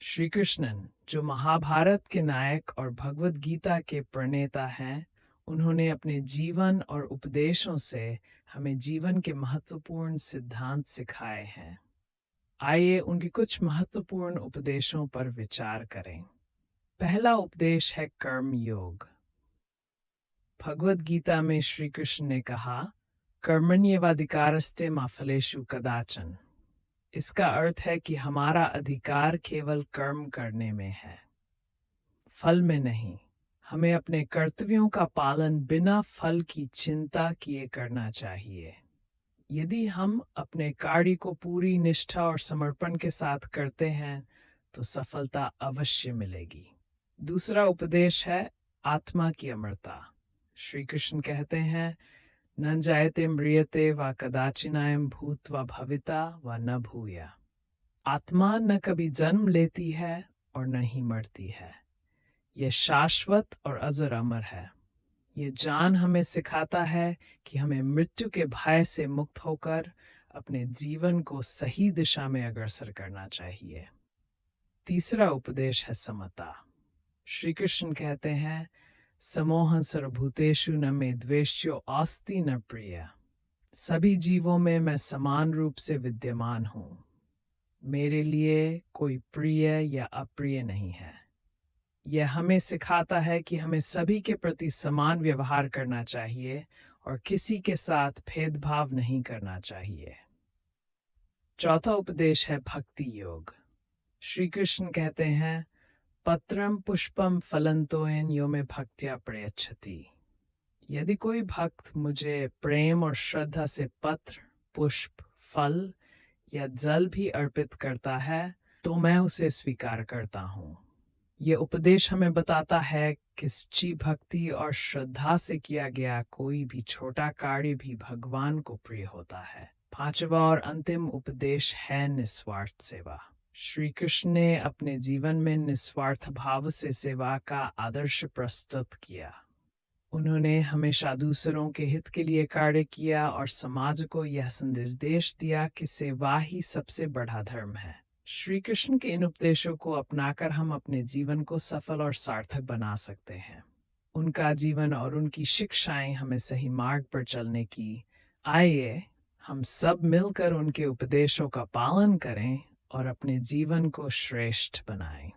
श्री कृष्णन, जो महाभारत के नायक और भगवद गीता के प्रणेता हैं, उन्होंने अपने जीवन और उपदेशों से हमें जीवन के महत्वपूर्ण सिद्धांत सिखाए हैं। आइए उनके कुछ महत्वपूर्ण उपदेशों पर विचार करें। पहला उपदेश है कर्म योग। भगवद गीता में श्री कृष्ण ने कहा, कर्मण्येवाधिकारस्ते मा फलेषु कदाचन। इसका अर्थ है कि हमारा अधिकार केवल कर्म करने में है, फल में नहीं। हमें अपने कर्तव्यों का पालन बिना फल की चिंता किए करना चाहिए। यदि हम अपने कार्य को पूरी निष्ठा और समर्पण के साथ करते हैं तो सफलता अवश्य मिलेगी। दूसरा उपदेश है आत्मा की अमरता। श्री कृष्ण कहते हैं, न जायते म्रियते व कदाचिनायम भूत्वा भविता व न भूया। आत्मा न कभी जन्म लेती है और न ही मरती है। यह शाश्वत और अजर अमर है। ये जान हमें सिखाता है कि हमें मृत्यु के भय से मुक्त होकर अपने जीवन को सही दिशा में अग्रसर करना चाहिए। तीसरा उपदेश है समता। श्री कृष्ण कहते हैं, समोहन सर्वभूतेषु न मे द्वेष्यो अस्ति न प्रिय। सभी जीवों में मैं समान रूप से विद्यमान हूँ। मेरे लिए कोई प्रिय या अप्रिय नहीं है। यह हमें सिखाता है कि हमें सभी के प्रति समान व्यवहार करना चाहिए और किसी के साथ भेदभाव नहीं करना चाहिए। चौथा उपदेश है भक्ति योग। श्री कृष्ण कहते हैं, पत्रम पुष्पम फलंतोयन यो में भक्त्या प्रयच्छति। यदि कोई भक्त मुझे प्रेम और श्रद्धा से पत्र, पुष्प, फल या जल भी अर्पित करता है तो मैं उसे स्वीकार करता हूँ। ये उपदेश हमें बताता है कि सच्ची भक्ति और श्रद्धा से किया गया कोई भी छोटा कार्य भी भगवान को प्रिय होता है। पांचवा और अंतिम उपदेश है निस्वार्थ सेवा। श्री कृष्ण ने अपने जीवन में निस्वार्थ भाव से सेवा का आदर्श प्रस्तुत किया। उन्होंने हमेशा दूसरों के हित के लिए कार्य किया और समाज को यह संदेश दिया कि सेवा ही सबसे बड़ा धर्म है। श्री कृष्ण के इन उपदेशों को अपनाकर हम अपने जीवन को सफल और सार्थक बना सकते हैं। उनका जीवन और उनकी शिक्षाएं हमें सही मार्ग पर चलने की। आइए हम सब मिलकर उनके उपदेशों का पालन करें और अपने जीवन को श्रेष्ठ बनाएं।